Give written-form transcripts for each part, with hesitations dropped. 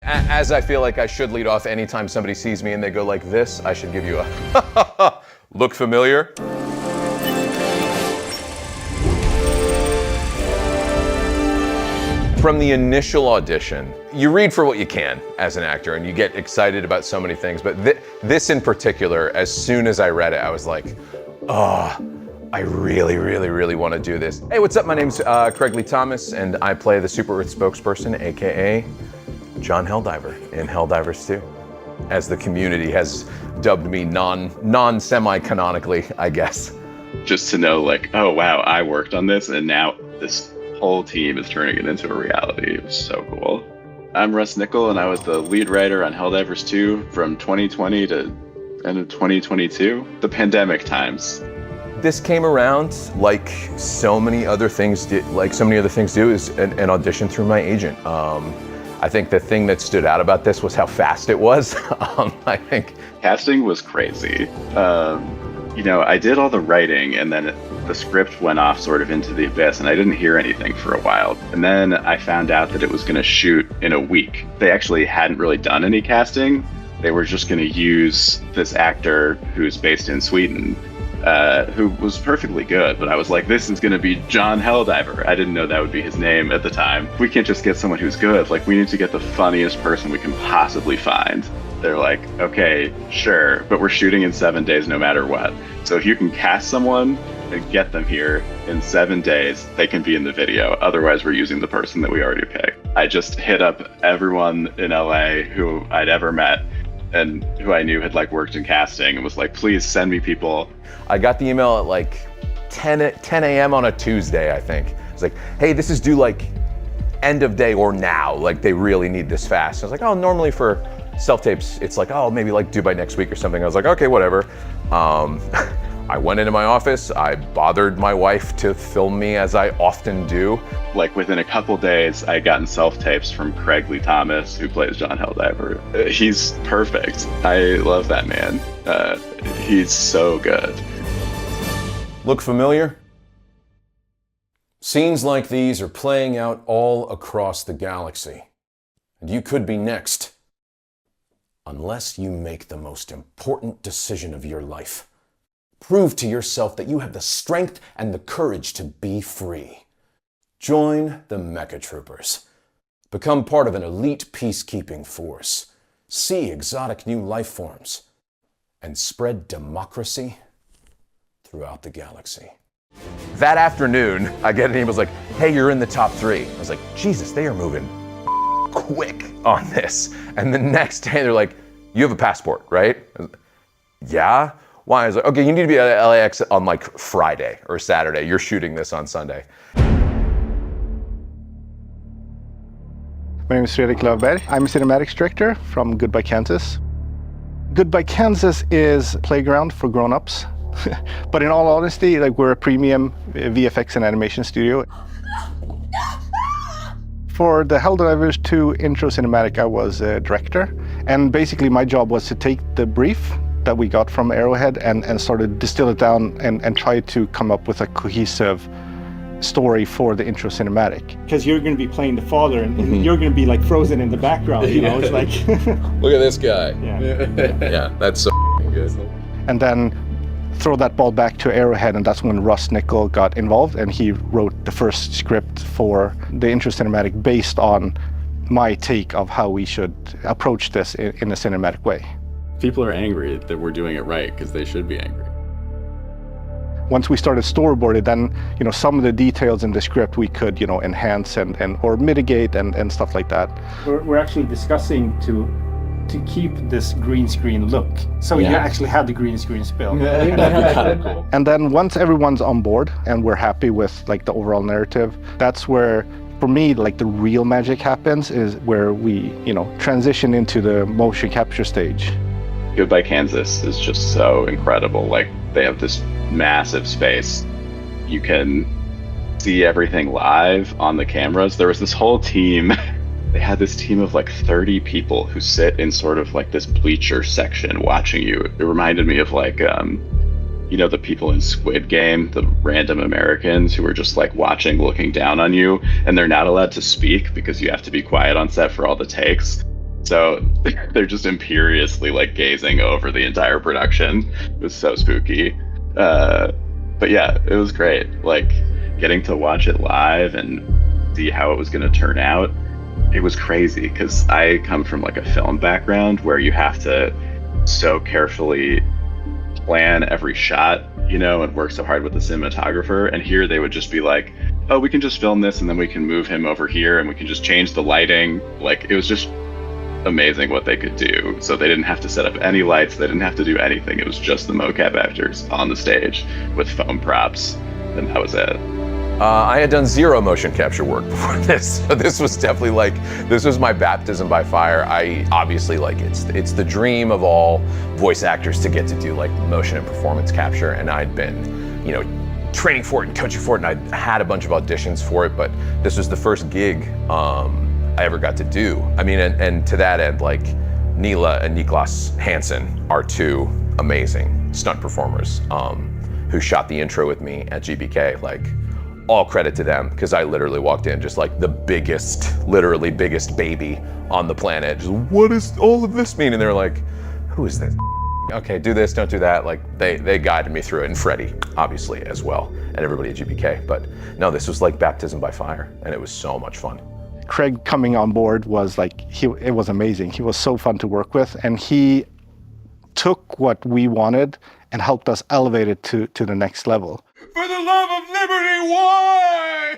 As I feel like I should lead off anytime somebody sees me and they go like this, I should give you a look familiar? From the initial audition, you read for what you can as an actor and you get excited about so many things, but this in particular, as soon as I read it, I was like, oh, I really want to do this. Hey, what's up? My name's Craig Lee Thomas and I play the Super Earth spokesperson, AKA John Helldiver in Helldivers 2, as the community has dubbed me non-semi-canonically, I guess. Just to know like, oh wow, I worked on this and now this whole team is turning it into a reality. It was so cool. I'm Russ Nickel and I was the lead writer on Helldivers 2 from 2020 to end of 2022, the pandemic times. This came around like so many other things do, is an audition through my agent. I think the thing that stood out about this was how fast it was. I think casting was crazy. You know, I did all the writing and then the script went off sort of into the abyss and I didn't hear anything for a while. And then I found out that it was gonna shoot in a week. They actually hadn't really done any casting. They were just gonna use this actor who's based in Sweden, who was perfectly good, but I was like, this is gonna be John Helldiver. I didn't know that would be his name at the time. We can't just get someone who's good, like we need to get the funniest person we can possibly find. They're like, okay, sure, but we're shooting in 7 days no matter what. So if you can cast someone and get them here in 7 days, they can be in the video. Otherwise, we're using the person that we already picked. I just hit up everyone in LA who I'd ever met and who I knew had like worked in casting and was like, please send me people. I got the email at like 10 a.m. on a Tuesday, I think. It's like, hey, this is due like end of day or now. Like they really need this fast. I was like, oh, normally for self-tapes, it's like, oh, maybe like due by next week or something. I was like, okay, whatever. I went into my office, I bothered my wife to film me as I often do. Like within a couple days, I gotten self-tapes from Craig Lee Thomas, who plays John Helldiver. He's perfect. I love that man. He's so good. Look familiar? Scenes like these are playing out all across the galaxy. And you could be next. Unless you make the most important decision of your life. Prove to yourself that you have the strength and the courage to be free. Join the Mecha Troopers. Become part of an elite peacekeeping force. See exotic new life forms. And spread democracy throughout the galaxy. That afternoon, I get an email like, hey, you're in the top 3. I was like, Jesus, they are moving quick on this. And the next day they're like, you have a passport, right? Yeah. Why? I was like, okay, you need to be at LAX on like Friday or Saturday. You're shooting this on Sunday. My name is Fredrik Löfberg. I'm a cinematics director from Goodbye Kansas. Goodbye Kansas is a playground for grown-ups. But in all honesty, like we're a premium VFX and animation studio. For the Helldivers 2 intro cinematic, I was a director. And basically my job was to take the brief that we got from Arrowhead and sort of distill it down and try to come up with a cohesive story for the intro cinematic. Because you're going to be playing the father and you're going to be like frozen in the background, you know, it's like... Look at this guy. Yeah, yeah, that's so good. And then throw that ball back to Arrowhead, and that's when Russ Nickel got involved and he wrote the first script for the intro cinematic based on my take of how we should approach this in a cinematic way. People are angry that we're doing it right because they should be angry. Once we started storyboarding, then some of the details in the script we could enhance and or mitigate and stuff like that. We're actually discussing to keep this green screen look, so you actually have the green screen spill. And then once everyone's on board and we're happy with like the overall narrative, that's where, for me, like the real magic happens, is where we transition into the motion capture stage. Goodbye Kansas is just so incredible. Like they have this massive space. You can see everything live on the cameras. There was this whole team. They had this team of like 30 people who sit in sort of like this bleacher section watching you. It reminded me of like, the people in Squid Game, the random Americans who are just like watching, looking down on you, and they're not allowed to speak because you have to be quiet on set for all the takes. So they're just imperiously like gazing over the entire production. It was so spooky. But yeah, it was great. Like getting to watch it live and see how it was going to turn out. It was crazy because I come from like a film background where you have to so carefully plan every shot, you know, and work so hard with the cinematographer. And here they would just be like, oh, we can just film this and then we can move him over here and we can just change the lighting. Like it was just amazing what they could do. So they didn't have to set up any lights. They didn't have to do anything. It was just the mocap actors on the stage with foam props, and that was it. I had done 0 motion capture work before this, so this was definitely like, this was my baptism by fire. I obviously like, it's the dream of all voice actors to get to do like motion and performance capture, and I'd been, you know, training for it and coaching for it, and I had a bunch of auditions for it, but this was the first gig I ever got to do. I mean, and to that end, like Nila and Niklas Hansen are 2 amazing stunt performers who shot the intro with me at GBK. Like, all credit to them, because I literally walked in just like the biggest, literally biggest baby on the planet. Just, what does all of this mean? And they're like, who is this? Okay, do this, don't do that. Like they guided me through it, and Freddie, obviously, as well, and everybody at GBK. But no, this was like baptism by fire, and it was so much fun. Craig coming on board was like, it was amazing. He was so fun to work with, and he took what we wanted and helped us elevate it to the next level. For the love of liberty, why?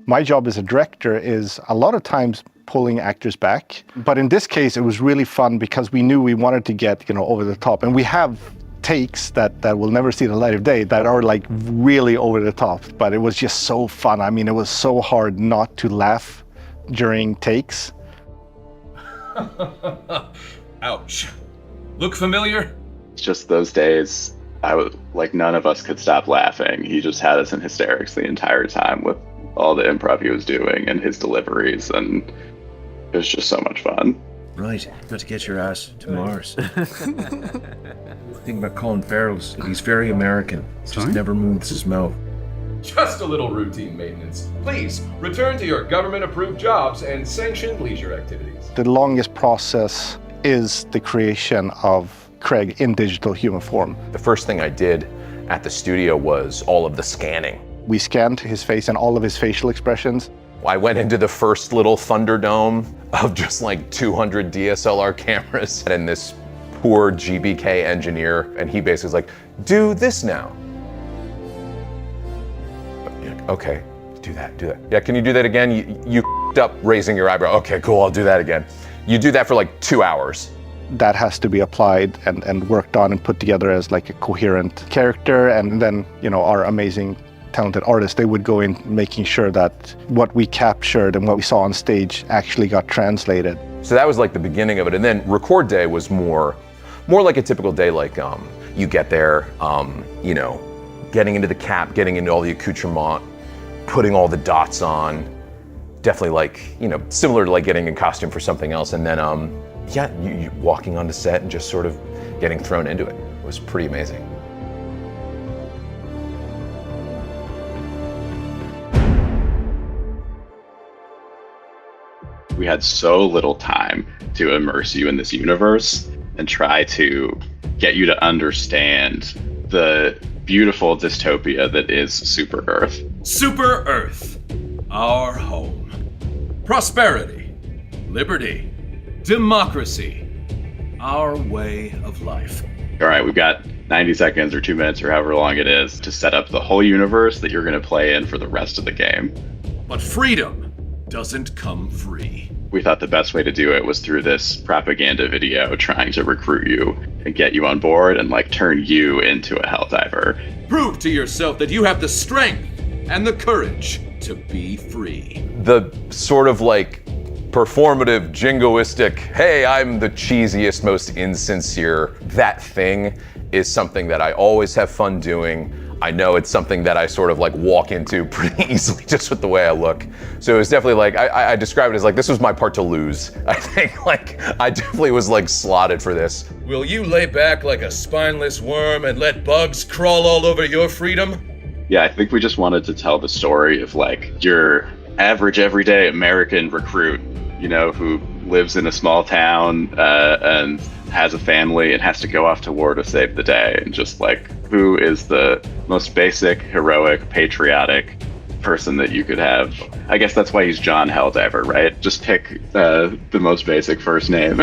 My job as a director is a lot of times pulling actors back. But in this case, it was really fun because we knew we wanted to get, you know, over the top. And we have takes that will never see the light of day that are like really over the top. But it was just so fun. I mean, it was so hard not to laugh during takes. Ouch. Look familiar? It's just those days, I was like, none of us could stop laughing. He just had us in hysterics the entire time with all the improv he was doing and his deliveries, and it was just so much fun. Right, got to get your ass to Mars. Think about Colin Farrell's. He's very American. Just never moves his mouth. Just a little routine maintenance. Please return to your government-approved jobs and sanctioned leisure activities. The longest process is the creation of Craig in digital human form. The first thing I did at the studio was all of the scanning. We scanned his face and all of his facial expressions. I went into the first little Thunderdome of just like 200 DSLR cameras, and this poor GBK engineer, and he basically was like, do this now. Okay, do that. Yeah, can you do that again? You up raising your eyebrow. Okay, cool, I'll do that again. You do that for like 2 hours. That has to be applied and worked on and put together as like a coherent character. And then, you know, our amazing, talented artists, they would go in making sure that what we captured and what we saw on stage actually got translated. So that was like the beginning of it. And then record day was more like a typical day, like you get there, you know, getting into the cap, getting into all the accoutrement, putting all the dots on, definitely like, you know, similar to like getting in costume for something else. And then, yeah, you walking onto set and just sort of getting thrown into it. It was pretty amazing. We had so little time to immerse you in this universe and try to get you to understand the beautiful dystopia that is Super Earth. Super Earth, our home. Prosperity, liberty, democracy, our way of life. All right, we've got 90 seconds or 2 minutes or however long it is to set up the whole universe that you're going to play in for the rest of the game. But freedom doesn't come free. We thought the best way to do it was through this propaganda video trying to recruit you and get you on board and like turn you into a Helldiver. Prove to yourself that you have the strength and the courage to be free. The sort of like performative, jingoistic, hey, I'm the cheesiest, most insincere, that thing is something that I always have fun doing. I know it's something that I sort of like walk into pretty easily just with the way I look. So it was definitely like, I describe it as like, this was my part to lose. I think like, I definitely was like slotted for this. Will you lay back like a spineless worm and let bugs crawl all over your freedom? Yeah, I think we just wanted to tell the story of like your average, everyday American recruit, you know, who lives in a small town and has a family and has to go off to war to save the day. And just like, who is the most basic, heroic, patriotic person that you could have? I guess that's why he's John Helldiver, right? Just pick the most basic first name.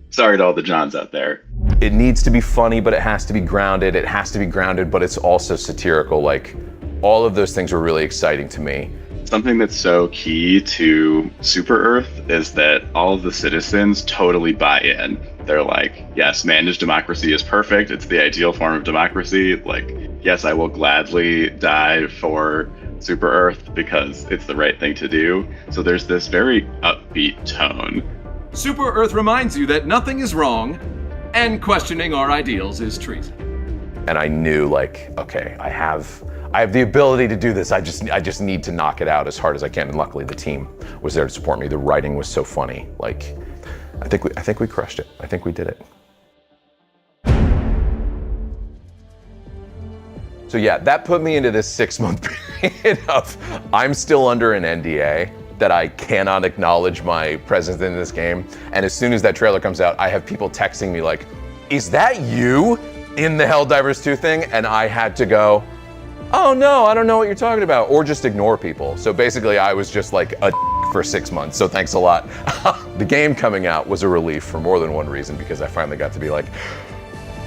Sorry to all the Johns out there. It needs to be funny, but it has to be grounded. It has to be grounded, but it's also satirical. Like, all of those things were really exciting to me. Something that's so key to Super Earth is that all of the citizens totally buy in. They're like, yes, managed democracy is perfect. It's the ideal form of democracy. Like, yes, I will gladly die for Super Earth because it's the right thing to do. So there's this very upbeat tone. Super Earth reminds you that nothing is wrong, and questioning our ideals is treason. And I knew, like, okay, I have the ability to do this. I just need to knock it out as hard as I can. And luckily the team was there to support me. The writing was so funny. Like, I think we crushed it. I think we did it. So yeah, that put me into this 6-month period of, I'm still under an NDA that I cannot acknowledge my presence in this game. And as soon as that trailer comes out, I have people texting me like, is that you in the Helldivers 2 thing? And I had to go, oh no, I don't know what you're talking about, or just ignore people. So basically I was just like a for 6 months, so thanks a lot. The game coming out was a relief for more than one reason, because I finally got to be like,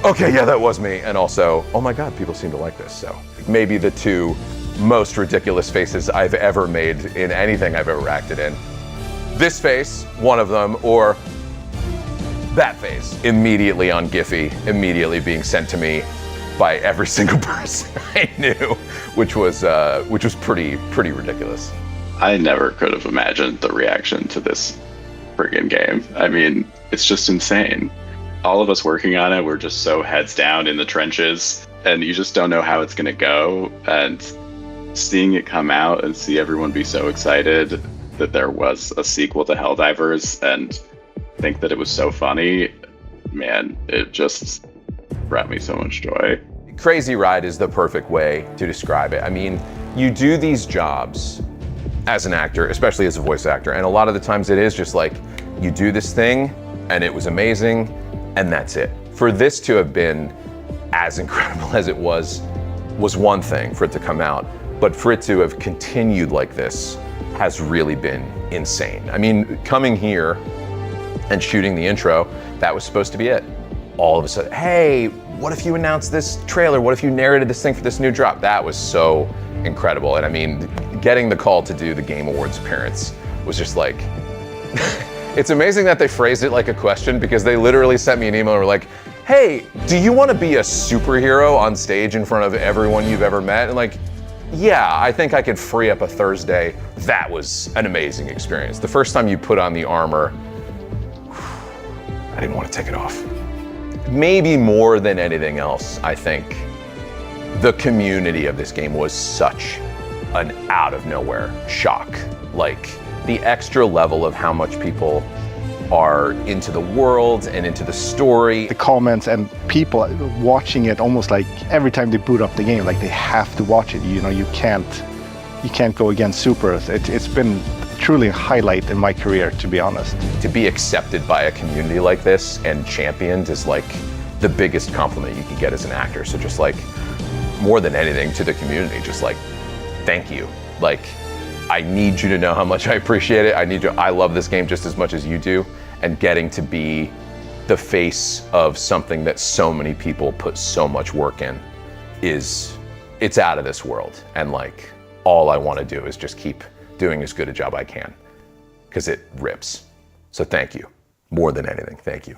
okay, yeah, that was me. And also, oh my God, people seem to like this. So maybe the 2 most ridiculous faces I've ever made in anything I've ever acted in. This face, one of them, or that face, immediately on Giphy, immediately being sent to me by every single person I knew, which was pretty ridiculous. I never could have imagined the reaction to this friggin' game. I mean, it's just insane. All of us working on it, we're just so heads down in the trenches, and you just don't know how it's gonna go. And seeing it come out and see everyone be so excited that there was a sequel to Helldivers and think that it was so funny, man, it just brought me so much joy. Crazy ride is the perfect way to describe it. I mean, you do these jobs as an actor, especially as a voice actor, and a lot of the times it is just like, you do this thing and it was amazing and that's it. For this to have been as incredible as it was one thing for it to come out, but for it to have continued like this has really been insane. I mean, coming here and shooting the intro, that was supposed to be it. All of a sudden, hey, what if you announced this trailer? What if you narrated this thing for this new drop? That was so incredible. And I mean, getting the call to do the Game Awards appearance was just like, it's amazing that they phrased it like a question, because they literally sent me an email and were like, hey, do you want to be a superhero on stage in front of everyone you've ever met? And like, yeah, I think I could free up a Thursday. That was an amazing experience. The first time you put on the armor, I didn't want to take it off. Maybe more than anything else, I think the community of this game was such an out of nowhere shock. Like, the extra level of how much people are into the world and into the story. The comments and people watching it almost like every time they boot up the game, like they have to watch it. You know, you can't go against Super Earth. It's been truly a highlight in my career, to be honest. To be accepted by a community like this and championed is like the biggest compliment you can get as an actor. So just like, more than anything to the community, just like, thank you. Like, I need you to know how much I appreciate it. I love this game just as much as you do. And getting to be the face of something that so many people put so much work in it's out of this world. And like, all I want to do is just keep doing as good a job I can, because it rips. So thank you, more than anything, thank you.